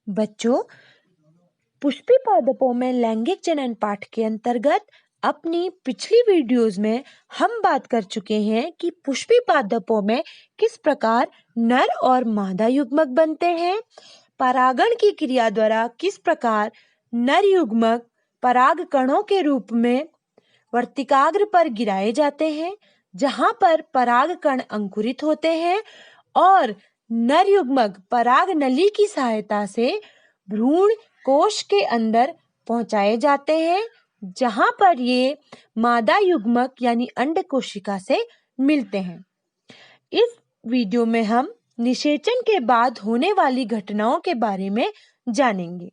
बच्चों, पुष्पी पादपों में लैंगिक जनन पाठ के अंतर्गत अपनी पिछली वीडियोस में हम बात कर चुके हैं कि पुष्पी पादपों में किस प्रकार नर और मादा युग्मक बनते हैं, परागण की क्रिया द्वारा किस प्रकार नर युग्मक पराग कणों के रूप में वर्तिकाग्र पर गिराए जाते हैं, जहां पर पराग कण अंकुरित होते हैं और नर युग्मक पराग नली की सहायता से भ्रूण कोश के अंदर पहुंचाए जाते हैं, जहां पर ये मादा युग्मक यानी अंड कोशिका से मिलते हैं। इस वीडियो में हम निषेचन के बाद होने वाली घटनाओं के बारे में जानेंगे।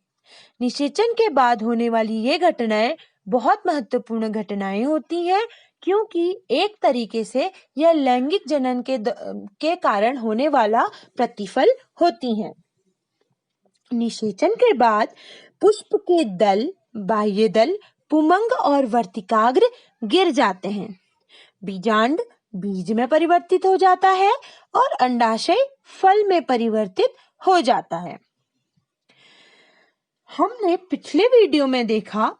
निषेचन के बाद होने वाली ये घटनाएं बहुत महत्वपूर्ण घटनाएं होती हैं, क्योंकि एक तरीके से यह लैंगिक जनन के कारण होने वाला प्रतिफल होती हैं। निषेचन के बाद पुष्प के दल, बाह्य दल, पुमंग और वर्तिकाग्र गिर जाते हैं। बीजांड बीज में परिवर्तित हो जाता है और अंडाशय फल में परिवर्तित हो जाता है। हमने पिछले वीडियो में देखा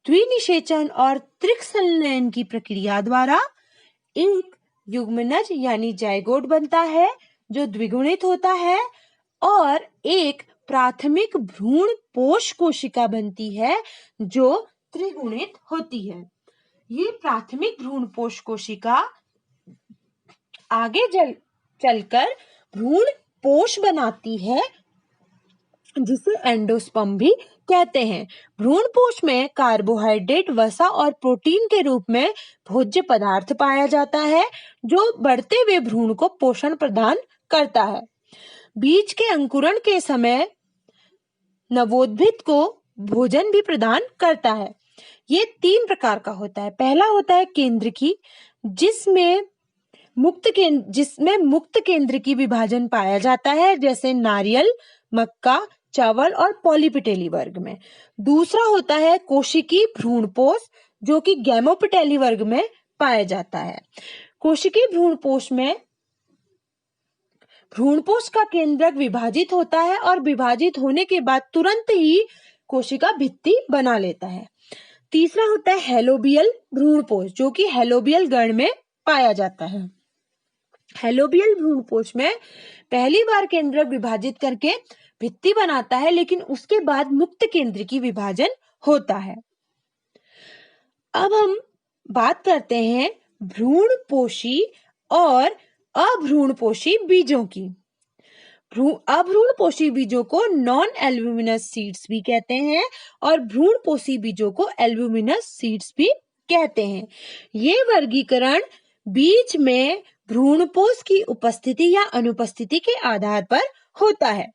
द्विनिषेचन और त्रिक संलयन की प्रक्रिया द्वारा एक युग्मनज यानी जायगोट बनता है जो द्विगुणित होता है और एक प्राथमिक भ्रूण पोष कोशिका बनती है जो त्रिगुणित होती है। ये प्राथमिक भ्रूण पोष कोशिका आगे चलकर भ्रूण पोष बनाती है, जिसे एंडोस्पर्म भी कहते हैं। भ्रूण पोष में कार्बोहाइड्रेट, वसा और प्रोटीन के रूप में भोज्य पदार्थ पाया जाता है जो बढ़ते हुए भ्रूण को पोषण प्रदान करता है। बीज के अंकुरण के समय नवोद्भिद को भोजन भी प्रदान करता है। ये 3 प्रकार का होता है। पहला होता है केंद्रकी, जिसमें मुक्त केंद्र की विभाजन पाया जाता है, जैसे नारियल, मक्का, चावल और पॉलीपिटेली वर्ग में। दूसरा होता है कोशिकी भ्रूणपोष, जो कि गैमोपिटेली वर्ग में पाया जाता है। कोशिकी भ्रूणपोष में भ्रूणपोष का केंद्रक विभाजित होता है और विभाजित होने के बाद तुरंत ही कोशिका भित्ति बना लेता है। तीसरा होता है हेलोबियल भ्रूणपोष, जो कि हेलोबियल गण में पाया जाता है। हेलोबियल भ्रूणपोष में पहली बार केंद्रक विभाजित करके भित्ति बनाता है, लेकिन उसके बाद मुक्त केंद्र की विभाजन होता है। अब हम बात करते हैं भ्रूणपोषी और अभ्रूणपोषी बीजों की। अभ्रूणपोषी बीजों को नॉन एल्ब्यूमिनस सीड्स भी कहते हैं और भ्रूणपोषी बीजों को एल्ब्यूमिनस सीड्स भी कहते हैं। ये वर्गीकरण बीज में भ्रूणपोष की उपस्थिति या अनुपस्थिति के आधार पर होता है।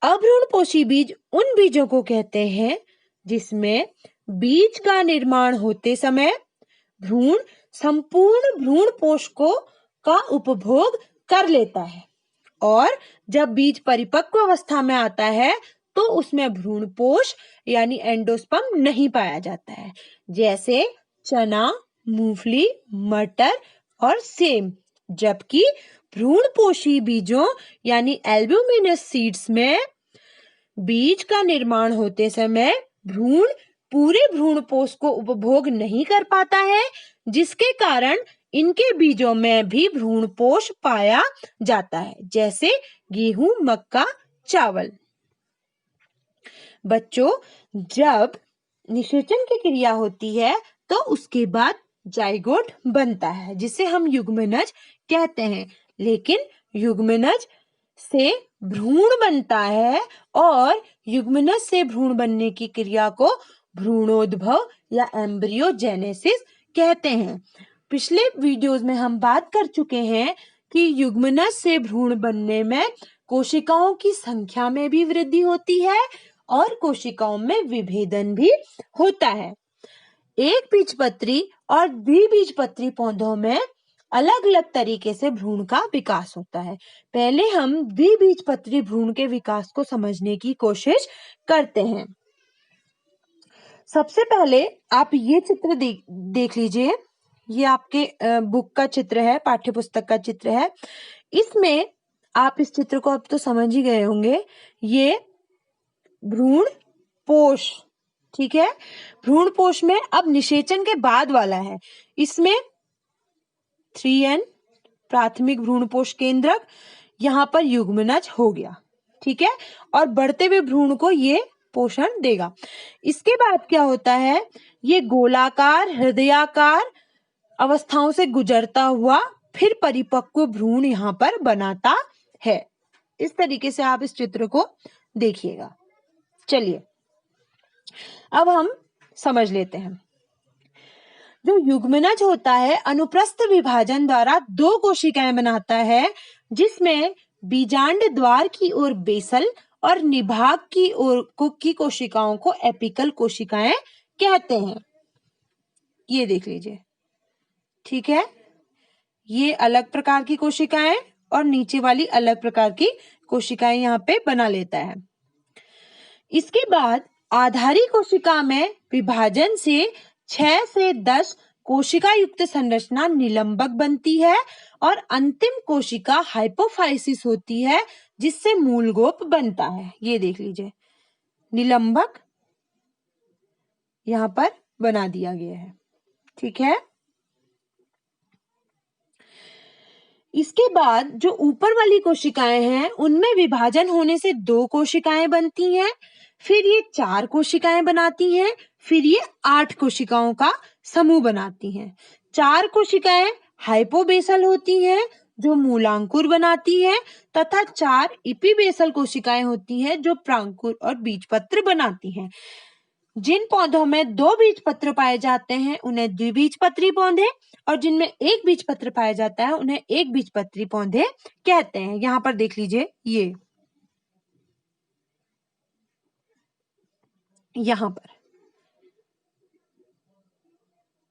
अभ्रूणपोषी बीज उन बीजों को कहते हैं जिसमें बीज का निर्माण होते समय भ्रूण संपूर्ण भ्रूणपोष का उपभोग कर लेता है और जब बीज परिपक्व अवस्था में आता है तो उसमें भ्रूणपोष यानी एंडोस्पर्म नहीं पाया जाता है, जैसे चना, मूंगफली, मटर और सेम। जबकि भ्रूणपोषी बीजों यानी एल्ब्यूमिनस सीड्स में बीज का निर्माण होते समय भ्रूण पूरे भ्रूणपोष को उपभोग नहीं कर पाता है, जिसके कारण इनके बीजों में भी भ्रूणपोष पाया जाता है, जैसे गेहूं, मक्का, चावल। बच्चों, जब निषेचन की क्रिया होती है तो उसके बाद जाइगोट बनता है, जिसे हम युग्मनज कहते हैं। लेकिन युग्मनज से भ्रूण बनता है और युग्मनज से भ्रूण बनने की क्रिया को भ्रूणोद्भव या एम्ब्रियोजेनेसिस कहते हैं। पिछले वीडियोस में हम बात कर चुके हैं कि युग्मनज से भ्रूण बनने में कोशिकाओं की संख्या में भी वृद्धि होती है और कोशिकाओं में विभेदन भी होता है। एक बीजपत्री और द्विबीजपत्री पौधों में अलग अलग तरीके से भ्रूण का विकास होता है। पहले हम द्विबीजपत्री भ्रूण के विकास को समझने की कोशिश करते हैं। सबसे पहले आप ये चित्र देख लीजिए। ये आपके बुक का चित्र है, पाठ्य पुस्तक का चित्र है। इसमें आप इस चित्र को अब तो समझ ही गए होंगे। ये भ्रूण पोष। ठीक है, भ्रूण पोष में अब निषेचन के बाद वाला है, इसमें 3N प्राथमिक भ्रूण पोष केंद्रक, यहाँ पर युग्मनज हो गया। ठीक है, और बढ़ते हुए भ्रूण को ये पोषण देगा। इसके बाद क्या होता है, ये गोलाकार हृदयाकार अवस्थाओं से गुजरता हुआ फिर परिपक्व भ्रूण यहाँ पर बनाता है। इस तरीके से आप इस चित्र को देखिएगा। चलिए अब हम समझ लेते हैं। जो युग्मनज होता है अनुप्रस्थ विभाजन द्वारा 2 कोशिकाएं बनाता है, जिसमें बीजांड द्वार की ओर बेसल और निभाग की ओर की कोशिकाओं को एपिकल कोशिकाएं कहते हैं। ये देख लीजिए। ठीक है, ये अलग प्रकार की कोशिकाएं और नीचे वाली अलग प्रकार की कोशिकाएं यहाँ पे बना लेता है। इसके बाद आधारी कोशिका में विभाजन से 6 से 10 कोशिका युक्त संरचना निलंबक बनती है और अंतिम कोशिका हाइपोफाइसिस होती है, जिससे मूलगोप बनता है। ये देख लीजिए, निलंबक यहाँ पर बना दिया गया है। ठीक है, इसके बाद जो ऊपर वाली कोशिकाएं हैं उनमें विभाजन होने से 2 कोशिकाएं बनती हैं, फिर ये 4 कोशिकाएं बनाती हैं, फिर ये 8 कोशिकाओं का समूह बनाती हैं। 4 कोशिकाएं हाइपोबेसल होती हैं जो मूलांकुर बनाती हैं, तथा 4 इपिबेसल कोशिकाएं होती हैं जो प्रांकुर और बीजपत्र बनाती हैं। जिन पौधों में 2 बीजपत्र पाए जाते हैं उन्हें द्विबीजपत्री पौधे, और जिनमें 1 बीजपत्र पाया जाता है उन्हें एक बीजपत्री पौधे कहते हैं। यहाँ पर देख लीजिए, ये यहाँ पर।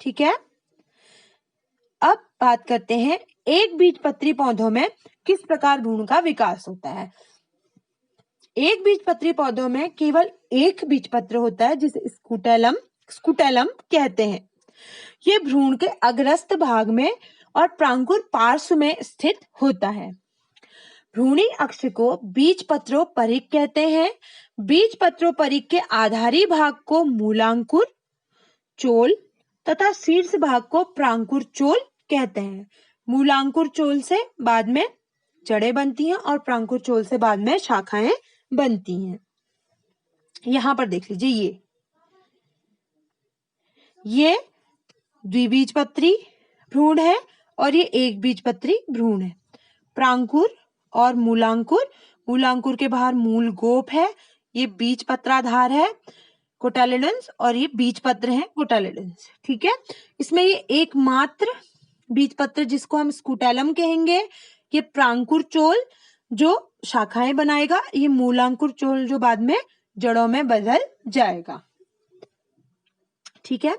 ठीक है, अब बात करते हैं एक बीजपत्री पौधों में किस प्रकार भ्रूण का विकास होता है। एक बीजपत्री पौधों में केवल एक बीजपत्र होता है, जिसे स्कुटेलम कहते हैं। ये भ्रूण के अग्रस्थ भाग में और प्रांकुर पार्श्व में स्थित होता है। भ्रूणी अक्ष को बीजपत्रोपरिक कहते हैं। बीजपत्रोपरिक के आधारी भाग को मूलांकुर चोल तथा शीर्ष भाग को प्रांकुर चोल कहते हैं। मूलांकुर चोल से बाद में जड़ें बनती हैं और प्रांकुर चोल से बाद में शाखाएं बनती हैं। यहां पर देख लीजिए, ये द्विबीजपत्री भ्रूण है और ये एक बीजपत्री भ्रूण है। प्रांकुर और मूलांकुर, मूलांकुर के बाहर मूल गोप है, ये बीजपत्राधार है कोटालेडन्स, और ये बीजपत्र है कोटालेडन्स। ठीक है, इसमें ये एकमात्र बीजपत्र जिसको हम स्कुटेलम कहेंगे, ये प्रांकुर चोल जो शाखाएं बनाएगा, ये मूलांकुर चोल जो बाद में जड़ों में बदल जाएगा। ठीक है,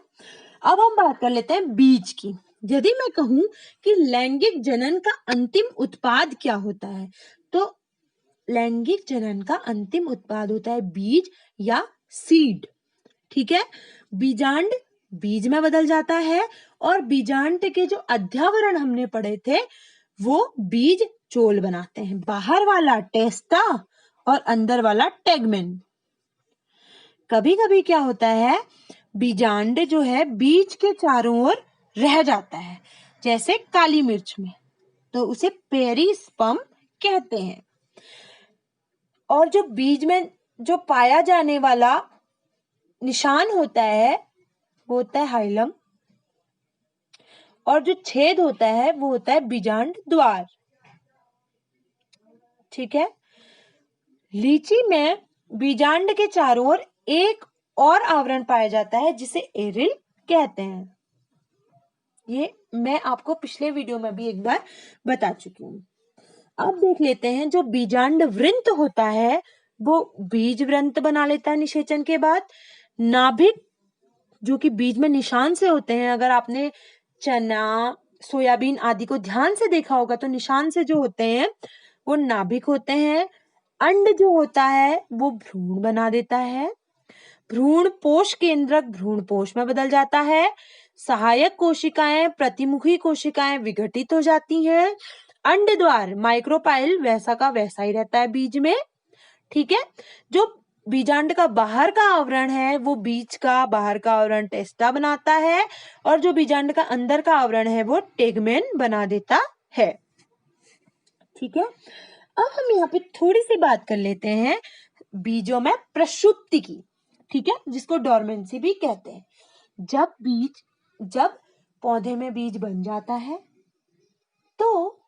अब हम बात कर लेते हैं बीज की। यदि मैं कहूं कि लैंगिक जनन का अंतिम उत्पाद क्या होता है, तो लैंगिक जनन का अंतिम उत्पाद होता है बीज या सीड। ठीक है, बीजांड बीज में बदल जाता है और बीजांड के जो अध्यावरण हमने पढ़े थे वो बीज चोल बनाते हैं। बाहर वाला टेस्टा और अंदर वाला टेगमेन। कभी कभी क्या होता है, बीजांड जो है बीज के चारों ओर रह जाता है, जैसे काली मिर्च में, तो उसे पेरिस्पर्म कहते हैं। और जो बीज में जो पाया जाने वाला निशान होता है वो होता है हाइलम, और जो छेद होता है वो होता है बीजांड द्वार। ठीक है, लीची में बीजांड के चारों ओर एक और आवरण पाया जाता है जिसे एरिल कहते हैं। ये मैं आपको पिछले वीडियो में भी एक बार बता चुकी हूँ। अब देख लेते हैं, जो बीजांड वृंत होता है वो बीज वृंत बना लेता है निषेचन के बाद। नाभिक जो कि बीज में निशान से होते हैं, अगर आपने चना सोयाबीन आदि को ध्यान से देखा होगा तो निशान से जो होते हैं वो नाभिक होते हैं। अंड जो होता है वो भ्रूण बना देता है। भ्रूण पोष केंद्रक भ्रूण पोष में बदल जाता है। सहायक कोशिकाएं प्रतिमुखी कोशिकाएं विघटित हो जाती हैं। अंड द्वार माइक्रोपाइल वैसा का वैसा ही रहता है बीज में। ठीक है, जो बीजांड का बाहर का आवरण है वो बीज का बाहर का आवरण टेस्टा बनाता है और जो बीजांड का अंदर का आवरण है वो टेगमेन बना देता है। ठीक है, अब हम यहाँ पे थोड़ी सी बात कर लेते हैं बीजों में प्रसुप्ति की। ठीक है, जिसको डोरमेंसी भी कहते हैं। जब पौधे में बीज बन जाता है तो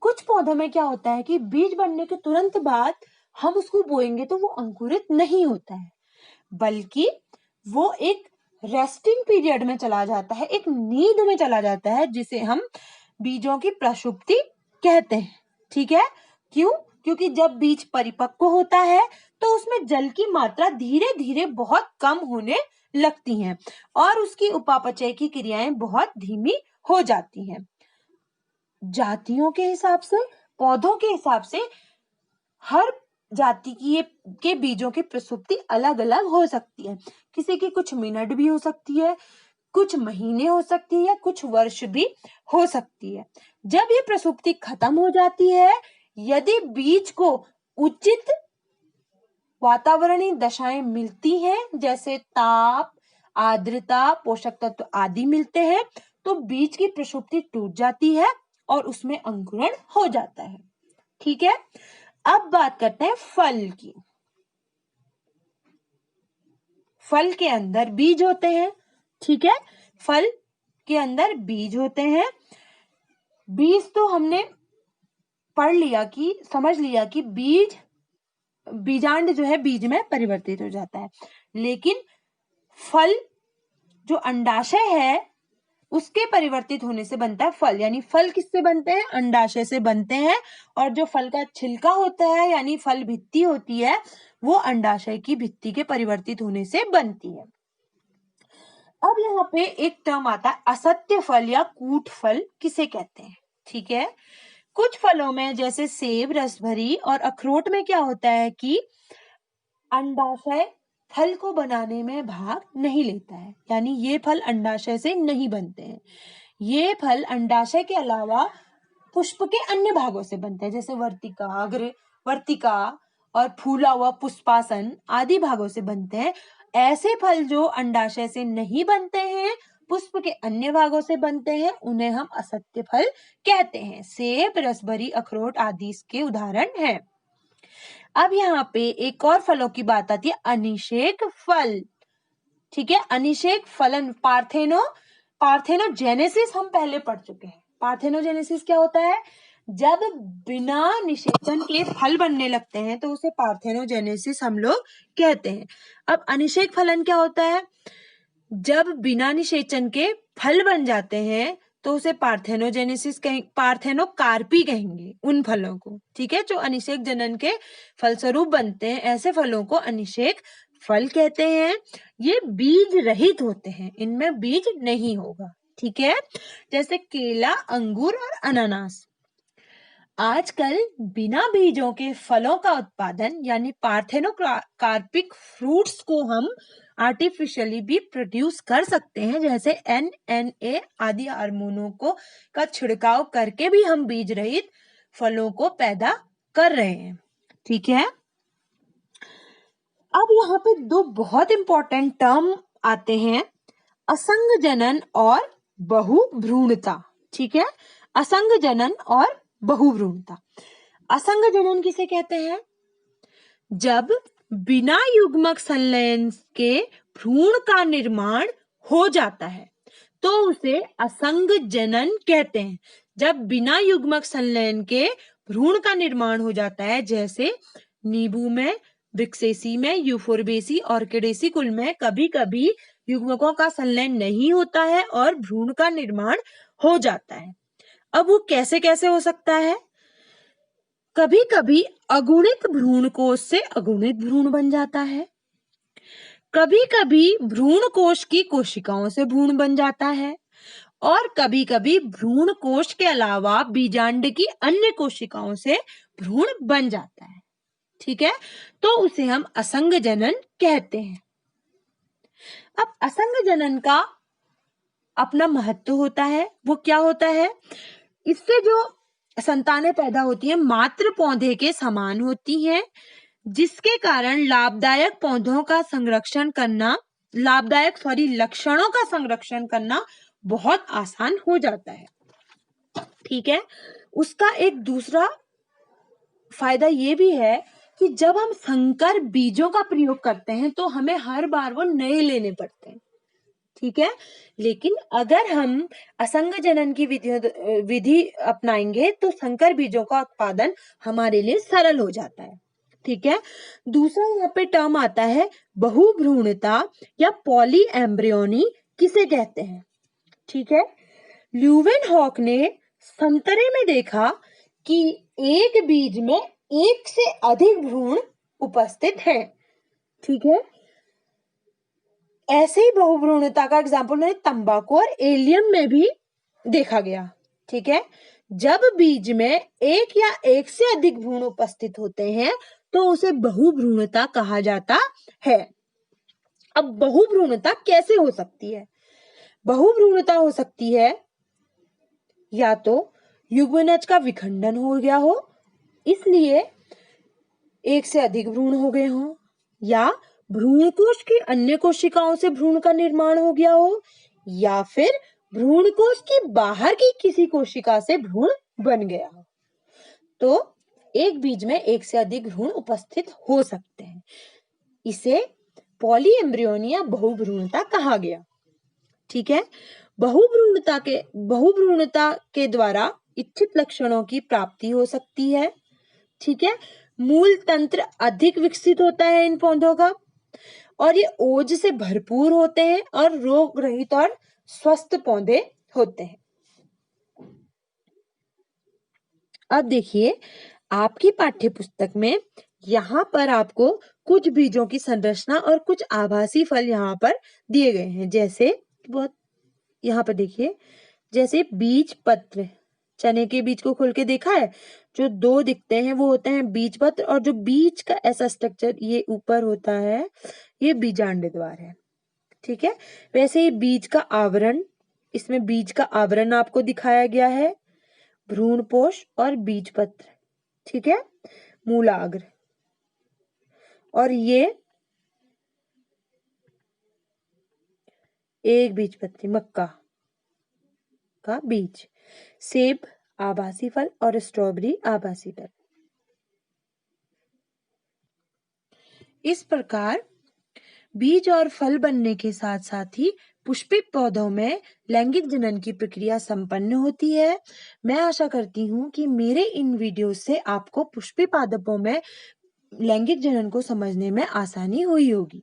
कुछ पौधों में क्या होता है कि बीज बनने के तुरंत बाद हम उसको बोएंगे तो वो अंकुरित नहीं होता है, बल्कि वो एक रेस्टिंग पीरियड में चला जाता है, एक नींद में चला जाता है, जिसे हम बीजों की प्रसुप्ति कहते हैं। ठीक है, क्यों? क्योंकि जब बीज परिपक्व होता है तो उसमें जल की मात्रा धीरे धीरे बहुत कम होने लगती हैं और उसकी उपापचय की क्रियाएं बहुत धीमी हो जाती हैं। जातियों के हिसाब से, पौधों के हिसाब से हर जाति के बीजों की प्रसुप्ति अलग अलग हो सकती है। किसी की कुछ मिनट भी हो सकती है, कुछ महीने हो सकती है या कुछ वर्ष भी हो सकती है। जब ये प्रसुप्ति खत्म हो जाती है, यदि बीज को उचित वातावरणीय दशाएं मिलती हैं, जैसे ताप, आर्द्रता, पोषक तत्व आदि मिलते हैं, तो बीज की प्रसुप्ति टूट जाती है और उसमें अंकुरण हो जाता है। ठीक है, अब बात करते हैं फल की। फल के अंदर बीज होते हैं। ठीक है, फल के अंदर बीज होते हैं। बीज तो हमने पढ़ लिया कि समझ लिया कि बीजांड जो है बीज में परिवर्तित हो जाता है, लेकिन फल जो अंडाशय है उसके परिवर्तित होने से बनता है फल। यानी फल किससे बनते हैं? अंडाशय से बनते हैं। और जो फल का छिलका होता है यानी फल भित्ति होती है वो अंडाशय की भित्ति के परिवर्तित होने से बनती है। अब यहाँ पे एक टर्म आता है असत्य फल या कूट फल किसे कहते हैं। ठीक है, कुछ फलों में जैसे सेब, रसभरी और अखरोट में क्या होता है कि अंडाशय फल को बनाने में भाग नहीं लेता है, यानी ये फल अंडाशय से नहीं बनते हैं। ये फल अंडाशय के अलावा पुष्प के अन्य भागों से बनते हैं, जैसे वर्तिका, वर्तिका और फूला हुआ पुष्पासन आदि भागों से बनते हैं। ऐसे फल जो अंडाशय से नहीं बनते हैं, पुष्प के अन्य भागों से बनते हैं, उन्हें हम असत्य फल कहते हैं। सेब, रसभरी, अखरोट आदि इसके उदाहरण हैं। अब यहाँ पे एक और फलों की बात आती है, अनिषेक फल। ठीक है, अनिषेक फलन पार्थेनोजेनेसिस हम पहले पढ़ चुके हैं। पार्थेनोजेनेसिस क्या होता है? जब बिना निषेचन के फल बनने लगते हैं तो उसे पार्थेनोजेनेसिस हम लोग कहते हैं। अब अनिषेक फलन क्या होता है? जब बिना निषेचन के फल बन जाते हैं तो उसे पार्थेनोजेनेसिस पार्थेनोकार्पी कहेंगे उन फलों को। ठीक है, जो अनिषेक जनन के फलस्वरूप बनते हैं, ऐसे फलों को अनिषेक फल कहते हैं। ये बीज रहित होते हैं, इनमें बीज नहीं होगा। ठीक है, जैसे केला, अंगूर और अनानास। आजकल बिना बीजों के फलों का उत्पादन यानी पार्थेनोकार्पिक फ्रूट्स को हम आर्टिफिशियली भी प्रोड्यूस कर सकते हैं, जैसे NNA आदि हार्मोनों का छिड़काव करके भी हम बीज रहित फलों को पैदा कर रहे हैं। ठीक है, अब यहाँ पे दो बहुत इंपॉर्टेंट टर्म आते हैं, असंग जनन और बहुभ्रूणता। ठीक है, असंग जनन और बहुभ्रूणता। असंग जनन किसे कहते हैं? जब बिना युग्मक संलयन के भ्रूण का निर्माण हो जाता है तो उसे असंग जनन कहते हैं। जब बिना युग्मक संलयन के भ्रूण का निर्माण हो जाता है, जैसे नींबू में, विक्सेसी में, यूफोरबेसी, ऑर्किडेसी कुल में कभी कभी युग्मकों का संलयन नहीं होता है और भ्रूण का निर्माण हो जाता है। अब वो कैसे कैसे हो सकता है? कभी कभी अगुणित भ्रूण कोश से अगुणित भ्रूण बन जाता है, कभी कभी भ्रूण कोश की कोशिकाओं से भ्रूण बन जाता है और कभी कभी भ्रूण कोश के अलावा बीजांड की अन्य कोशिकाओं से भ्रूण बन जाता है। ठीक है, तो उसे हम असंग जनन कहते हैं। अब असंग जनन का अपना महत्व होता है। वो क्या होता है? इससे जो संतानें पैदा होती हैं मात्र पौधे के समान होती हैं, जिसके कारण लक्षणों का संरक्षण करना बहुत आसान हो जाता है। ठीक है। उसका एक दूसरा फायदा ये भी है कि जब हम संकर बीजों का प्रयोग करते हैं तो हमें हर बार वो नए लेने पड़ते हैं। ठीक है। लेकिन अगर हम असंग जनन की विधि अपनाएंगे तो संकर बीजों का उत्पादन हमारे लिए सरल हो जाता है। ठीक है। दूसरा यहाँ पे टर्म आता है बहुभ्रूणता या पॉली एम्ब्रियोनी किसे कहते हैं। ठीक है। ल्यूवेनहॉक ने संतरे में देखा कि एक बीज में एक से अधिक भ्रूण उपस्थित हैं। ठीक है। ऐसे ही बहुभ्रूणता का एग्जाम्पल मैंने तंबाकू और एलियम में भी देखा गया। ठीक है। जब बीज में एक या एक से अधिक भ्रूण उपस्थित होते हैं तो उसे बहुभ्रूणता कहा जाता है। अब बहुभ्रूणता कैसे हो सकती है? बहुभ्रूणता हो सकती है या तो युग्मनज का विखंडन हो गया हो, इसलिए एक से अधिक भ्रूण हो गए हो, या भ्रूण कोश की अन्य कोशिकाओं से भ्रूण का निर्माण हो गया हो, या फिर भ्रूण कोश की बाहर की किसी कोशिका से भ्रूण बन गया हो। तो एक बीज में एक से अधिक भ्रूण उपस्थित हो सकते हैं। इसे पॉलीएम्ब्रियोनी या बहुभ्रूणता कहा गया। ठीक है। बहुभ्रूणता के द्वारा इच्छित लक्षणों की प्राप्ति हो सकती है। ठीक है। मूल तंत्र अधिक विकसित होता है इन पौधों का, और ये ओज से भरपूर होते हैं और रोग रहित और स्वस्थ पौधे होते हैं। अब देखिए, आपकी पाठ्य पुस्तक में यहाँ पर आपको कुछ बीजों की संरचना और कुछ आभासी फल यहाँ पर दिए गए हैं। जैसे बहुत यहाँ पर देखिए, जैसे बीज पत्र, चने के बीज को खोल के देखा है, जो दो दिखते हैं वो होते हैं बीज पत्र, और जो बीज का ऐसा स्ट्रक्चर ये ऊपर होता है ये बीजांड द्वार है। ठीक है। वैसे ही बीज का आवरण, इसमें बीज का आवरण आपको दिखाया गया है, भ्रूणपोष और बीज पत्र। ठीक है। मूलाग्र, और ये एक बीज पत्री मक्का का बीज, सेब आभासी फल और स्ट्रॉबेरी आभासी फल। इस प्रकार बीज और फल बनने के साथ साथ ही पुष्पित पौधों में लैंगिक जनन की प्रक्रिया संपन्न होती है। मैं आशा करती हूँ कि मेरे इन वीडियो से आपको पुष्पित पादपों में लैंगिक जनन को समझने में आसानी हुई होगी।